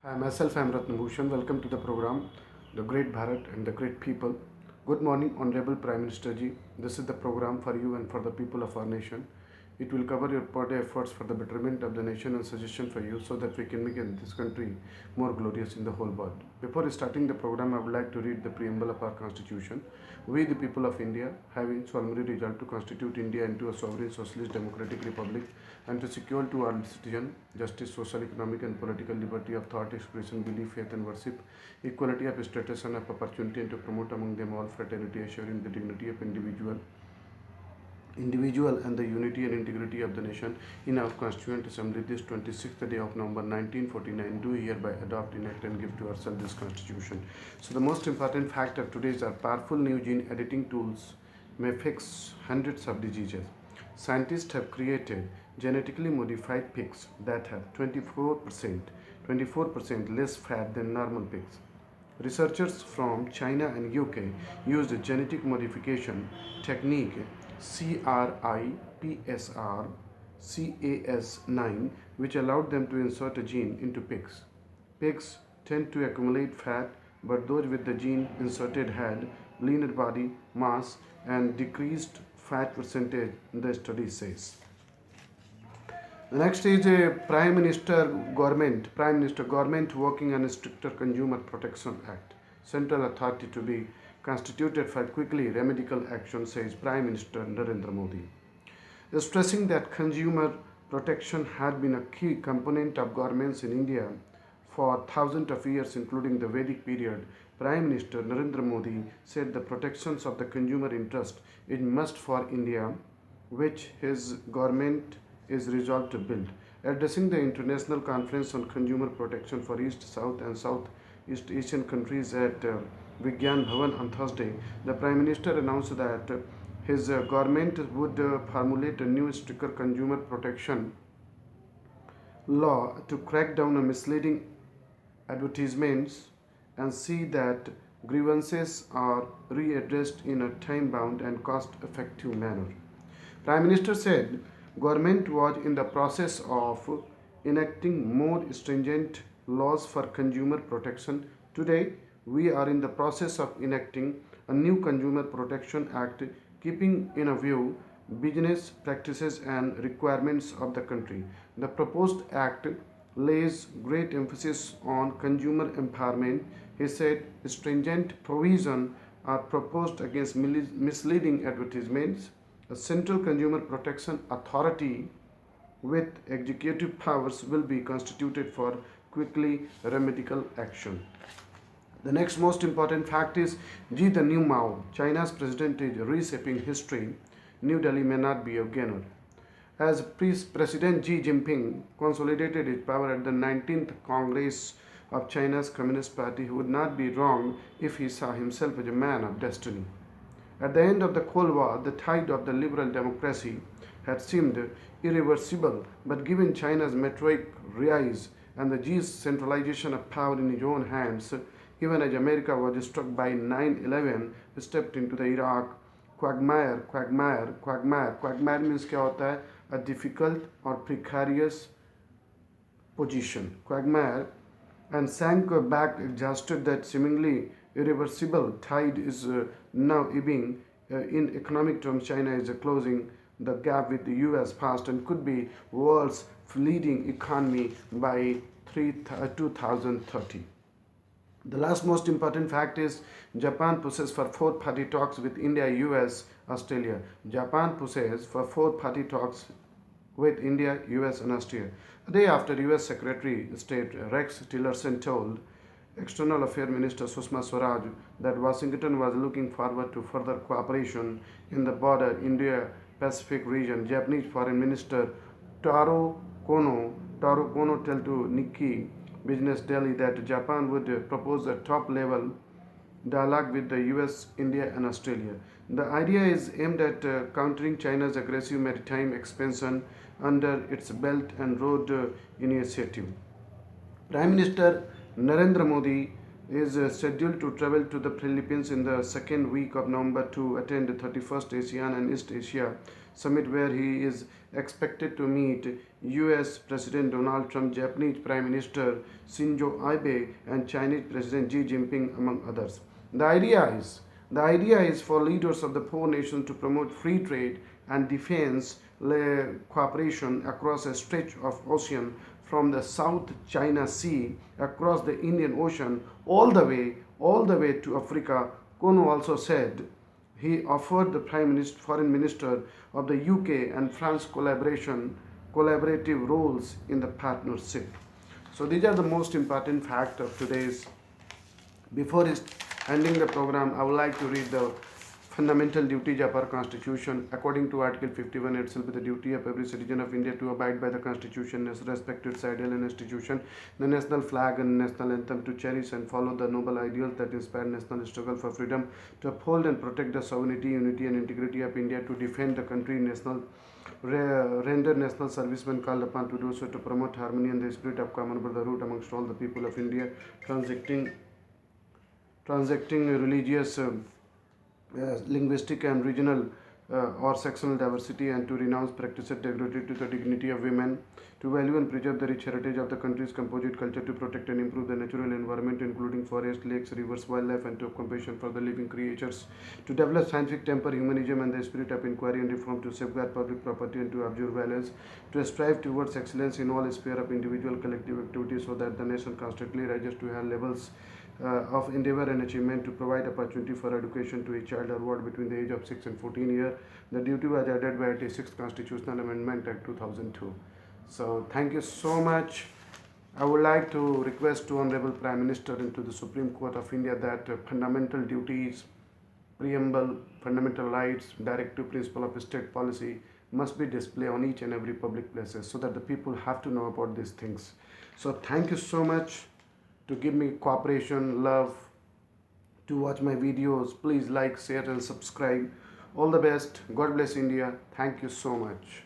Hi, myself I am R.Bhushan. Welcome to the program, The Great Bharat and the Great People. Good morning, Honorable Prime Minister Ji. This is the program for you and for the people of our nation. It will cover your per day efforts for the betterment of the nation and suggestion for you so that we can make this country more glorious in the whole world. Before starting the program, I would like to read the preamble of our Constitution. We, the people of India, having solemnly resolved to constitute India into a sovereign socialist democratic republic and to secure to all citizens justice, social, economic, and political liberty of thought, expression, belief, faith, and worship, equality of status and of opportunity, and to promote among them all fraternity, assuring the dignity of individual and the unity and integrity of the nation. In our Constituent Assembly this 26th day of November 1949 do hereby adopt, enact and give to ourselves this Constitution. So the most important fact of today is our powerful new gene editing tools may fix hundreds of diseases. Scientists have created genetically modified pigs that have 24% less fat than normal pigs. Researchers from China and UK used a genetic modification technique CRIPSR CAS9, which allowed them to insert a gene into pigs. Pigs tend to accumulate fat, but those with the gene inserted had leaner body mass and decreased fat percentage, the study says. The next is a Prime Minister government working on a stricter Consumer Protection Act. Central authority to be constituted for quickly remedial action, says Prime Minister Narendra Modi. Stressing that consumer protection had been a key component of governments in India for thousands of years, including the Vedic period, Prime Minister Narendra Modi said the protections of the consumer interest is must for India, which his government is resolved to build. Addressing the International Conference on Consumer Protection for East, South and Southeast Asian countries at Vigyan Bhavan on Thursday, the Prime Minister announced that his government would formulate a new stricter consumer protection law to crack down on misleading advertisements and see that grievances are readdressed in a time-bound and cost-effective manner. Prime Minister said government was in the process of enacting more stringent laws for consumer protection. Today, we are in the process of enacting a new Consumer Protection Act, keeping in view business practices and requirements of the country. The proposed act lays great emphasis on consumer empowerment. He said stringent provisions are proposed against misleading advertisements. A central consumer protection authority with executive powers will be constituted for quickly remedial action. The next most important fact is Xi the new Mao. China's president is reshaping history. New Delhi may not be a gainer. As President Xi Jinping consolidated his power at the 19th Congress of China's Communist Party, he would not be wrong if he saw himself as a man of destiny. At the end of the Cold War, the tide of the liberal democracy had seemed irreversible, but given China's meteoric rise and the Xi's centralization of power in his own hands, even as America was struck by 9/11, stepped into the Iraq quagmire. Quagmire means क्या होता है? A difficult or precarious position. Quagmire and sank back exhausted. That seemingly irreversible tide is now ebbing. In economic terms, China is closing the gap with the US fast and could be world's leading economy by 2030. The last most important fact is Japan pushes for four-party talks with India, US, Australia. Japan pushes for four-party talks with India, US, and Australia. A day after US Secretary of State Rex Tillerson told External Affairs Minister Sushma Swaraj that Washington was looking forward to further cooperation in the border Indo-Pacific region. Japanese Foreign Minister Taro Kono told to Nikkei Business Daily that Japan would propose a top-level dialogue with the US, India, and Australia. The idea is aimed at countering China's aggressive maritime expansion under its Belt and Road Initiative. Prime Minister Narendra Modi is scheduled to travel to the Philippines in the second week of November to attend the 31st ASEAN and East Asia summit where he is expected to meet US President Donald Trump, Japanese Prime Minister Shinzo Abe, and Chinese President Xi Jinping, among others. The idea is the idea is for leaders of the four nations to promote free trade and defense cooperation across a stretch of ocean from the South China Sea across the Indian Ocean all the way to Africa. Kono also said he offered the Foreign Minister of the UK and France collaborative roles in the partnership. So these are the most important fact of today's. Before ending the program, I would like to read the fundamental duties of our Constitution. According to Article 51, it shall be the duty of every citizen of India to abide by the Constitution, respect its ideal and institution, the national flag and national anthem, to cherish and follow the noble ideals that inspire national struggle for freedom, to uphold and protect the sovereignty, unity, and integrity of India, to defend the country, render national servicemen called upon to do so, to promote harmony and the spirit of common brotherhood amongst all the people of India, transacting religious, linguistic, and regional or sectional diversity, and to renounce practices derogatory to the dignity of women, to value and preserve the rich heritage of the country's composite culture, to protect and improve the natural environment, including forests, lakes, rivers, wildlife, and to have compassion for the living creatures, to develop scientific temper, humanism, and the spirit of inquiry and reform, to safeguard public property and to observe violence, to strive towards excellence in all spheres of individual collective activities, so that the nation constantly rises to high levels of endeavor and achievement, to provide opportunity for education to a child or ward between the age of 6 and 14 years. The duty was added by 86th Constitutional Amendment Act 2002. So thank you so much. I would like to request to Honorable Prime Minister and to the Supreme Court of India that fundamental duties, preamble, fundamental rights, directive principle of state policy must be displayed on each and every public places, so that the people have to know about these things. So thank you so much to give me cooperation, love, to watch my videos. Please like, share, and subscribe. All the best. God bless India. Thank you so much.